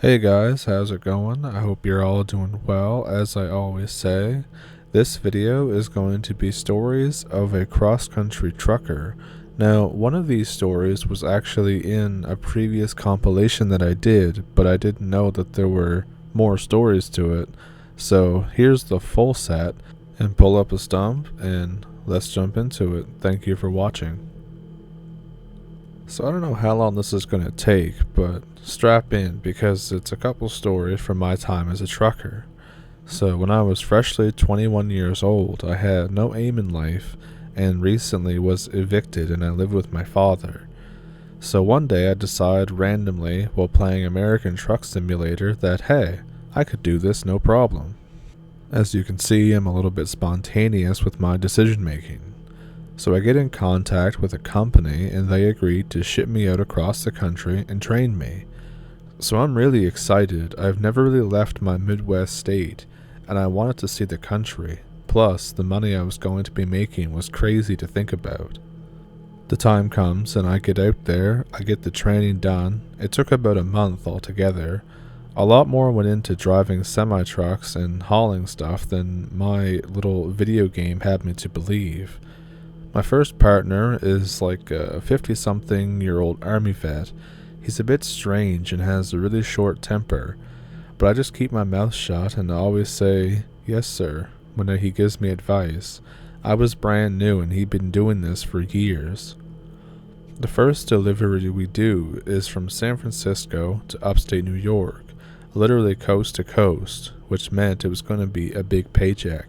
Hey guys, how's it going? I hope you're all doing well. As I always say, this video is going to be stories of a cross-country trucker. Now, one of these stories was actually in a previous compilation that I did, but I didn't know that there were more stories to it. So here's the full set, and pull up a stump, and let's jump into it. Thank you for watching. So I don't know how long this is going to take, but strap in because it's a couple stories from my time as a trucker. So when I was freshly 21 years old, I had no aim in life and recently was evicted and I lived with my father. So one day I decided randomly while playing American Truck Simulator that hey, I could do this no problem. As you can see, I'm a little bit spontaneous with my decision making. So I get in contact with a company and they agreed to ship me out across the country and train me. So I'm really excited. I've never really left my Midwest state and I wanted to see the country. Plus, the money I was going to be making was crazy to think about. The time comes and I get out there, I get the training done. It took about a month altogether. A lot more went into driving semi-trucks and hauling stuff than my little video game had me to believe. My first partner is like a 50-something-year-old army vet. He's a bit strange and has a really short temper, but I just keep my mouth shut and always say, yes sir, when he gives me advice. I was brand new and he'd been doing this for years. The first delivery we do is from San Francisco to upstate New York, literally coast to coast, which meant it was going to be a big paycheck.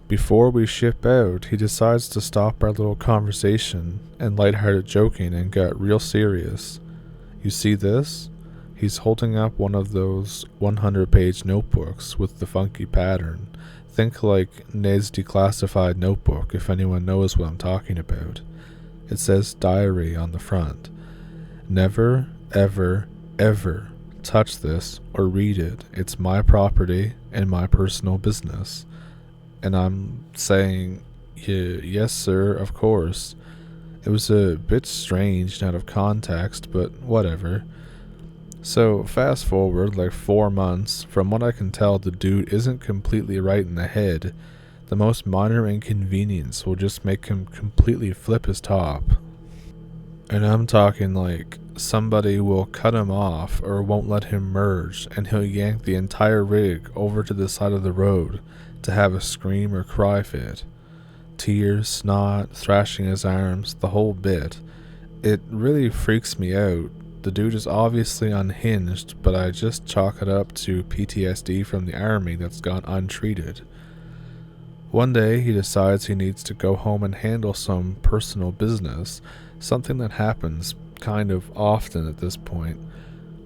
Before we ship out, he decides to stop our little conversation and lighthearted joking and got real serious. You see this? He's holding up one of those 100-page notebooks with the funky pattern. Think like Ned's declassified notebook if anyone knows what I'm talking about. It says diary on the front. Never, ever, ever touch this or read it. It's my property and my personal business. And I'm saying, yes sir, of course. It was a bit strange and out of context, but whatever. So fast forward like 4 months, from what I can tell the dude isn't completely right in the head. The most minor inconvenience will just make him completely flip his top. And I'm talking like somebody will cut him off or won't let him merge and he'll yank the entire rig over to the side of the road to have a scream or cry fit. Tears, snot, thrashing his arms, the whole bit. It really freaks me out. The dude is obviously unhinged, but I just chalk it up to PTSD from the army that's gone untreated. One day he decides he needs to go home and handle some personal business, something that happens kind of often at this point.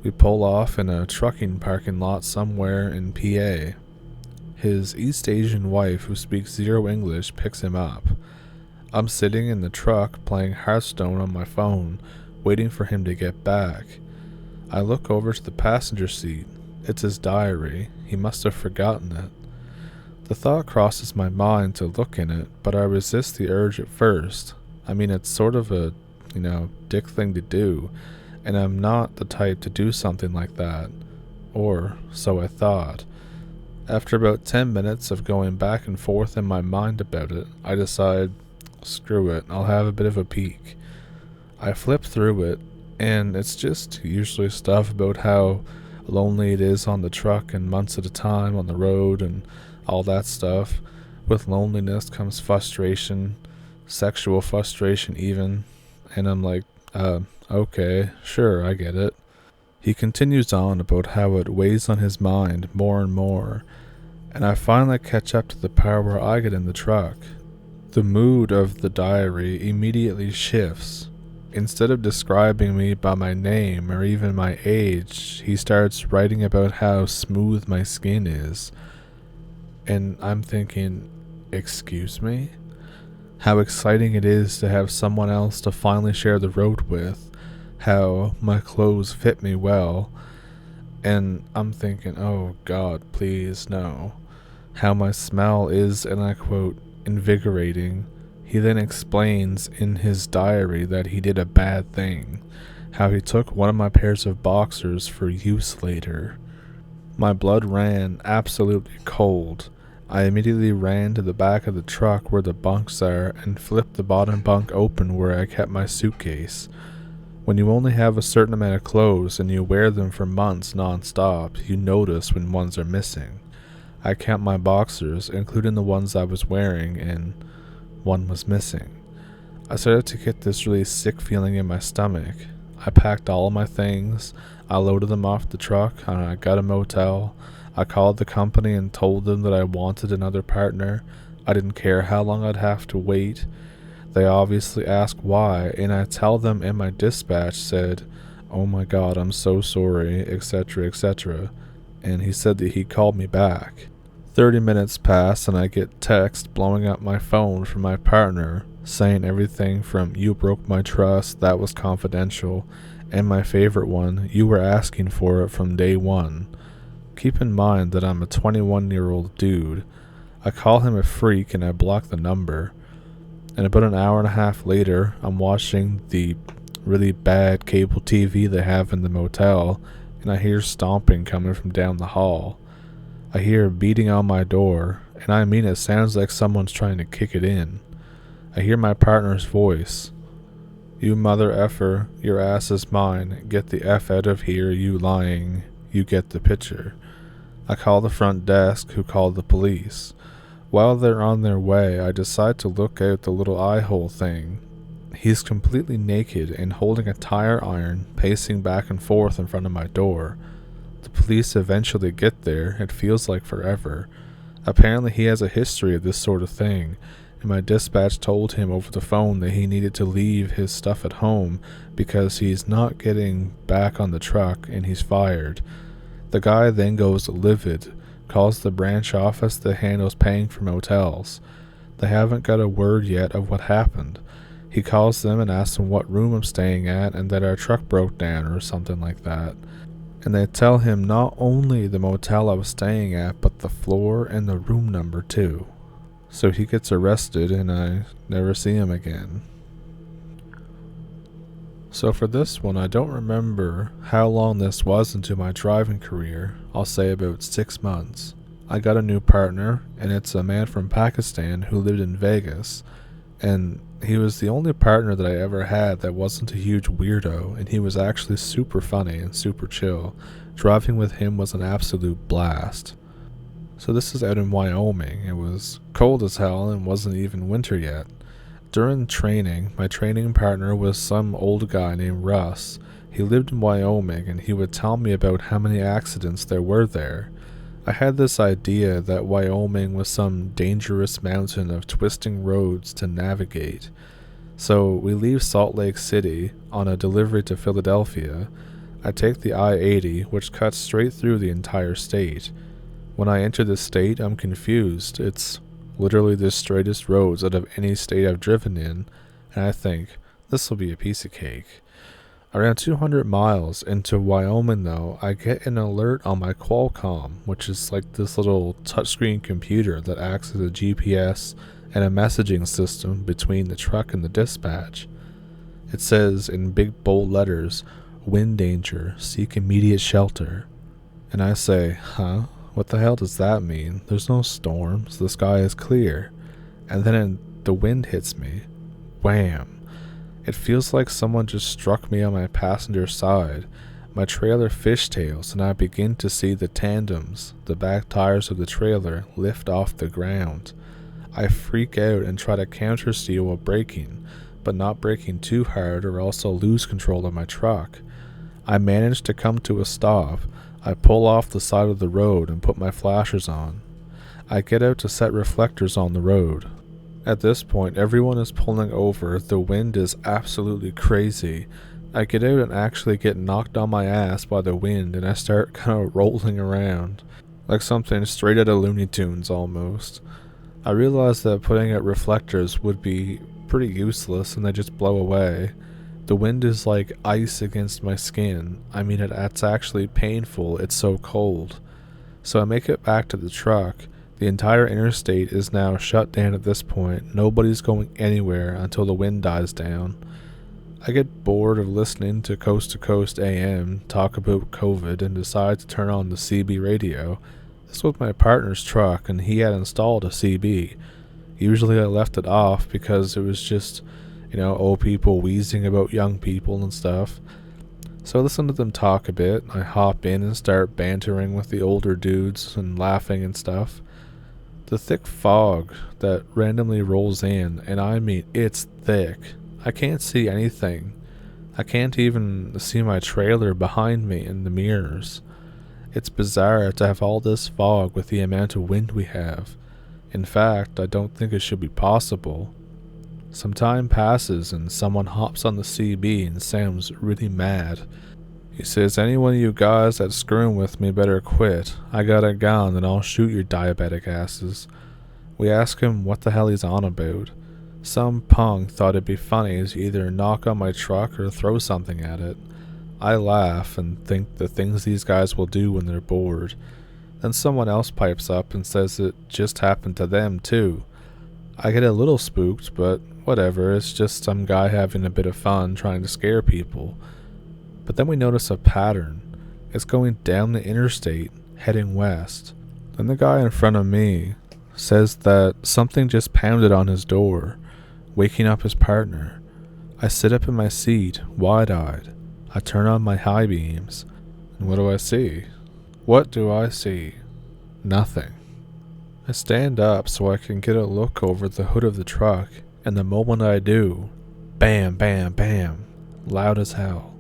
We pull off in a trucking parking lot somewhere in PA. His East Asian wife, who speaks zero English, picks him up. I'm sitting in the truck playing Hearthstone on my phone, waiting for him to get back. I look over to the passenger seat. It's his diary. He must have forgotten it. The thought crosses my mind to look in it, but I resist the urge at first. I mean, it's sort of a, dick thing to do, and I'm not the type to do something like that. Or so I thought. After about 10 minutes of going back and forth in my mind about it, I decide, screw it, I'll have a bit of a peek. I flip through it, and it's just usually stuff about how lonely it is on the truck and months at a time on the road and all that stuff. With loneliness comes frustration, sexual frustration even, and I'm like, okay, sure, I get it. He continues on about how it weighs on his mind more and more, and I finally catch up to the part where I get in the truck. The mood of the diary immediately shifts. Instead of describing me by my name or even my age, he starts writing about how smooth my skin is. And I'm thinking, excuse me? How exciting it is to have someone else to finally share the road with. How my clothes fit me well, and I'm thinking, oh God, please no. How my smell is, and I quote, invigorating. He then explains in his diary that he did a bad thing, how he took one of my pairs of boxers for use later. My blood ran absolutely cold. I immediately ran to the back of the truck where the bunks are and flipped the bottom bunk open where I kept my suitcase. When you only have a certain amount of clothes and you wear them for months non-stop, you notice when ones are missing. I count my boxers, including the ones I was wearing, and one was missing. I started to get this really sick feeling in my stomach. I packed all of my things, I loaded them off the truck, and I got a motel. I called the company and told them that I wanted another partner. I didn't care how long I'd have to wait. They obviously ask why, and I tell them, and my dispatch said, "Oh my god, I'm so sorry," etc., etc. And he said that he'd called me back. 30 minutes pass and I get text blowing up my phone from my partner, saying everything from "you broke my trust, that was confidential," and my favorite one, "you were asking for it from day one." Keep in mind that I'm a 21-year-old dude. I call him a freak and I block the number. And about an hour and a half later, I'm watching the really bad cable TV they have in the motel, and I hear stomping coming from down the hall. I hear beating on my door, and I mean it sounds like someone's trying to kick it in. I hear my partner's voice. "You mother effer, your ass is mine. Get the F out of here, you lying." You get the picture. I call the front desk, who called the police. While they're on their way, I decide to look out the little eye hole thing. He's completely naked and holding a tire iron, pacing back and forth in front of my door. The police eventually get there. It feels like forever. Apparently he has a history of this sort of thing, and my dispatch told him over the phone that he needed to leave his stuff at home because he's not getting back on the truck and he's fired. The guy then goes livid, calls the branch office that handles paying for motels. They haven't got a word yet of what happened. He calls them and asks them what room I'm staying at and that our truck broke down or something like that. And they tell him not only the motel I was staying at, but the floor and the room number too. So he gets arrested and I never see him again. So for this one, I don't remember how long this was into my driving career. I'll say about 6 months. I got a new partner, and it's a man from Pakistan who lived in Vegas, and he was the only partner that I ever had that wasn't a huge weirdo, and he was actually super funny and super chill. Driving with him was an absolute blast. So this is out in Wyoming. It was cold as hell and wasn't even winter yet. During training, my training partner was some old guy named Russ. He lived in Wyoming and he would tell me about how many accidents there were there. I had this idea that Wyoming was some dangerous mountain of twisting roads to navigate. So we leave Salt Lake City on a delivery to Philadelphia. I take the I-80, which cuts straight through the entire state. When I enter the state, I'm confused. It's literally the straightest roads out of any state I've driven in, and I think, this will be a piece of cake. Around 200 miles into Wyoming though, I get an alert on my Qualcomm, which is like this little touchscreen computer that acts as a GPS and a messaging system between the truck and the dispatch. It says in big bold letters, "Wind danger, seek immediate shelter." And I say, huh? What the hell does that mean? There's no storms, the sky is clear. And then the wind hits me. Wham! It feels like someone just struck me on my passenger side. My trailer fishtails and I begin to see the tandems, the back tires of the trailer, lift off the ground. I freak out and try to countersteer while braking, but not braking too hard or else I'll lose control of my truck. I manage to come to a stop. I pull off the side of the road and put my flashers on. I get out to set reflectors on the road. At this point, everyone is pulling over. The wind is absolutely crazy. I get out and actually get knocked on my ass by the wind and I start kind of rolling around, like something straight out of Looney Tunes almost. I realize that putting out reflectors would be pretty useless and they just blow away. The wind is like ice against my skin. I mean, it's actually painful, it's so cold. So I make it back to the truck. The entire interstate is now shut down at this point. Nobody's going anywhere until the wind dies down. I get bored of listening to Coast AM talk about COVID and decide to turn on the CB radio. This was my partner's truck and he had installed a CB. Usually I left it off because it was just, old people wheezing about young people and stuff. So I listen to them talk a bit. I hop in and start bantering with the older dudes and laughing and stuff. The thick fog that randomly rolls in, and I mean it's thick. I can't see anything. I can't even see my trailer behind me in the mirrors. It's bizarre to have all this fog with the amount of wind we have. In fact, I don't think it should be possible. Some time passes and someone hops on the CB and sounds really mad. He says, "Anyone of you guys that's screwing with me better quit. I got a gun and I'll shoot your diabetic asses." We ask him what the hell he's on about. Some punk thought it'd be funny to either knock on my truck or throw something at it. I laugh and think the things these guys will do when they're bored. Then someone else pipes up and says it just happened to them too. I get a little spooked, but whatever, it's just some guy having a bit of fun trying to scare people. But then we notice a pattern. It's going down the interstate, heading west. Then the guy in front of me says that something just pounded on his door, waking up his partner. I sit up in my seat, wide-eyed. I turn on my high beams, and what do I see? What do I see? Nothing. I stand up so I can get a look over the hood of the truck, and the moment I do, bam, bam, bam, loud as hell.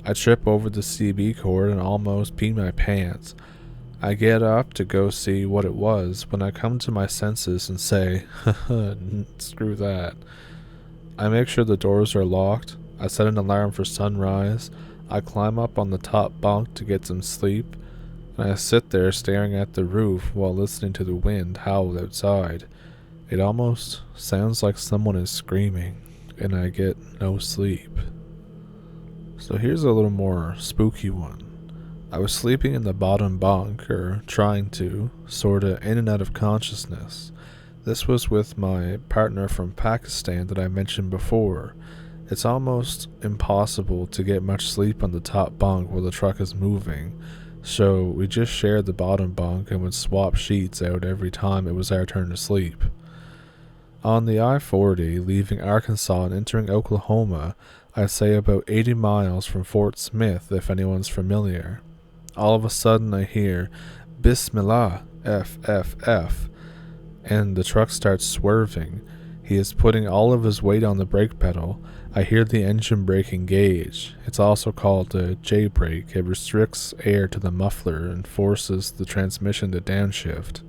I trip over the CB cord and almost pee my pants. I get up to go see what it was when I come to my senses and say, haha, screw that. I make sure the doors are locked. I set an alarm for sunrise. I climb up on the top bunk to get some sleep. And I sit there staring at the roof while listening to the wind howl outside. It almost sounds like someone is screaming, and I get no sleep. So here's a little more spooky one. I was sleeping in the bottom bunk, or trying to, sorta in and out of consciousness. This was with my partner from Pakistan that I mentioned before. It's almost impossible to get much sleep on the top bunk while the truck is moving, so we just shared the bottom bunk and would swap sheets out every time it was our turn to sleep. On the I-40, leaving Arkansas and entering Oklahoma, I'd say about 80 miles from Fort Smith, if anyone's familiar. All of a sudden I hear, "Bismillah, F, F, F," and the truck starts swerving. He is putting all of his weight on the brake pedal. I hear the engine brake engage. It's also called a J-brake. It restricts air to the muffler and forces the transmission to downshift.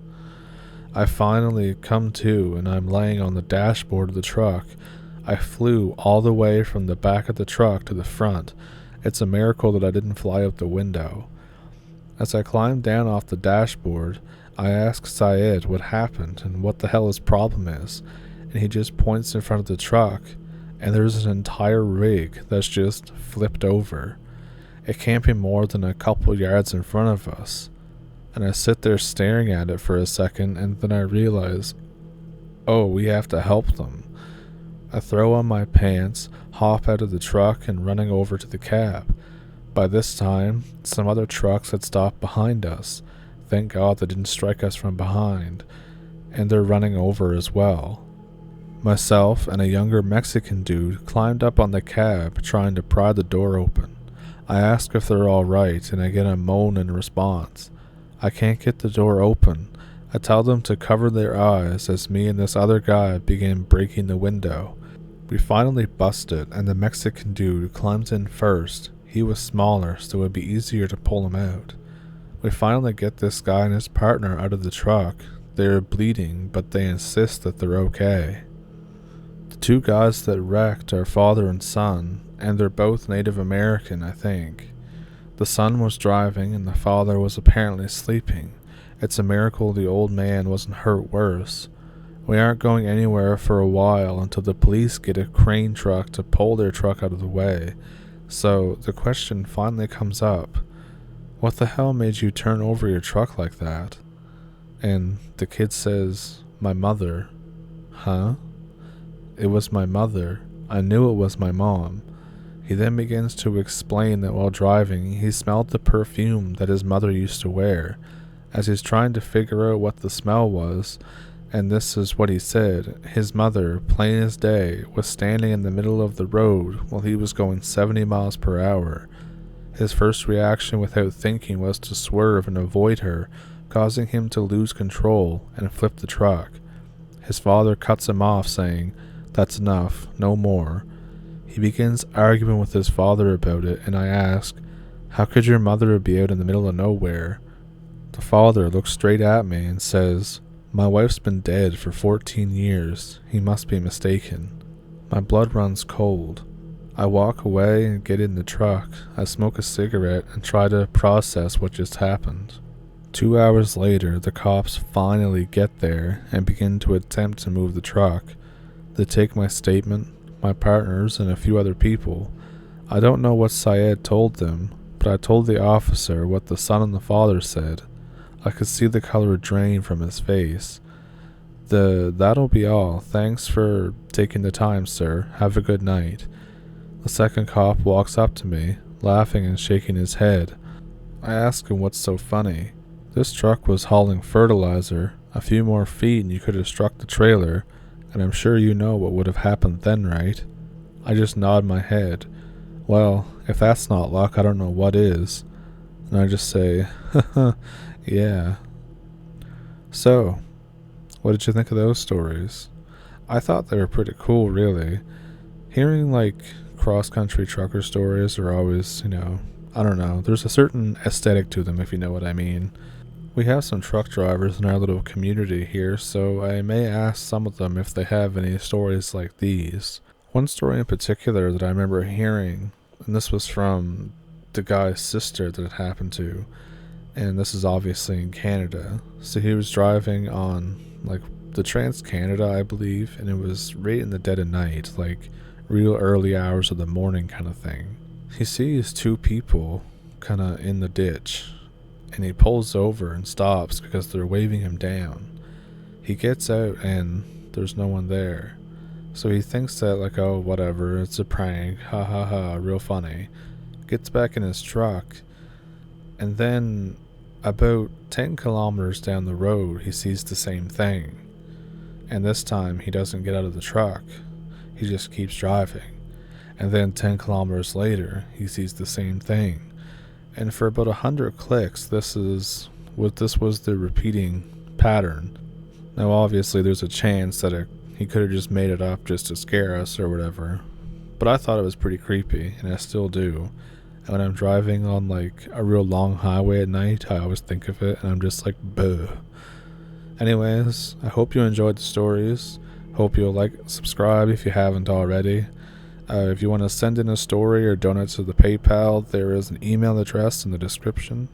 I finally come to and I'm laying on the dashboard of the truck. I flew all the way from the back of the truck to the front. It's a miracle that I didn't fly out the window. As I climb down off the dashboard, I ask Syed what happened and what the hell his problem is, and he just points in front of the truck, and there's an entire rig that's just flipped over. It can't be more than a couple yards in front of us, and I sit there staring at it for a second, and then I realize, oh, we have to help them. I throw on my pants, hop out of the truck, and running over to the cab. By this time, some other trucks had stopped behind us. Thank God they didn't strike us from behind, and they're running over as well. Myself and a younger Mexican dude climbed up on the cab trying to pry the door open. I ask if they're alright, and I get a moan in response. I can't get the door open. I tell them to cover their eyes as me and this other guy begin breaking the window. We finally busted, and the Mexican dude climbs in first. He was smaller, so it would be easier to pull him out. We finally get this guy and his partner out of the truck. They are bleeding, but they insist that they're okay. The two guys that wrecked are father and son, and they're both Native American, I think. The son was driving and the father was apparently sleeping. It's a miracle the old man wasn't hurt worse. We aren't going anywhere for a while until the police get a crane truck to pull their truck out of the way. So the question finally comes up, what the hell made you turn over your truck like that? And the kid says, my mother. Huh? It was my mother. I knew it was my mom. He then begins to explain that while driving, he smelled the perfume that his mother used to wear. As he's trying to figure out what the smell was, and this is what he said: his mother, plain as day, was standing in the middle of the road while he was going 70 miles per hour. His first reaction without thinking was to swerve and avoid her, causing him to lose control and flip the truck. His father cuts him off, saying, "That's enough, no more." He begins arguing with his father about it, and I ask, "How could your mother be out in the middle of nowhere?" The father looks straight at me and says, "My wife's been dead for 14 years. He must be mistaken." My blood runs cold. I walk away and get in the truck. I smoke a cigarette and try to process what just happened. 2 hours later, the cops finally get there and begin to attempt to move the truck. They take my statement, my partner's, and a few other people. I don't know what Syed told them, but I told the officer what the son and the father said. I could see the color drain from his face. That'll be all. Thanks for taking the time, sir. Have a good night." The second cop walks up to me, laughing and shaking his head. I ask him what's so funny. This truck was hauling fertilizer. A few more feet and you could have struck the trailer, and I'm sure you know what would have happened then, right? I just nod my head. Well, if that's not luck, I don't know what is. And I just say, yeah. So, what did you think of those stories? I thought they were pretty cool, really. Hearing, cross-country trucker stories are always, I don't know, there's a certain aesthetic to them, if you know what I mean. We have some truck drivers in our little community here, so I may ask some of them if they have any stories like these. One story in particular that I remember hearing, and this was from the guy's sister that it happened to, and this is obviously in Canada. So he was driving on, the Trans-Canada, I believe, and it was right in the dead of night, real early hours of the morning kind of thing. He sees two people kind of in the ditch, and he pulls over and stops because they're waving him down. He gets out and there's no one there. So he thinks that oh, whatever, it's a prank, ha ha ha, real funny. Gets back in his truck, and then about 10 kilometers down the road he sees the same thing. And this time he doesn't get out of the truck. He just keeps driving. And then 10 kilometers later he sees the same thing. And for about 100 clicks, this was the repeating pattern. Now obviously there's a chance that he could have just made it up just to scare us or whatever. But I thought it was pretty creepy, and I still do. And when I'm driving on a real long highway at night, I always think of it and I'm just boo. Anyways, I hope you enjoyed the stories. Hope you'll subscribe if you haven't already. If you want to send in a story or donate to the PayPal, there is an email address in the description.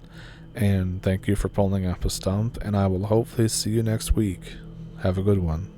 And thank you for pulling up a stump, and I will hopefully see you next week. Have a good one.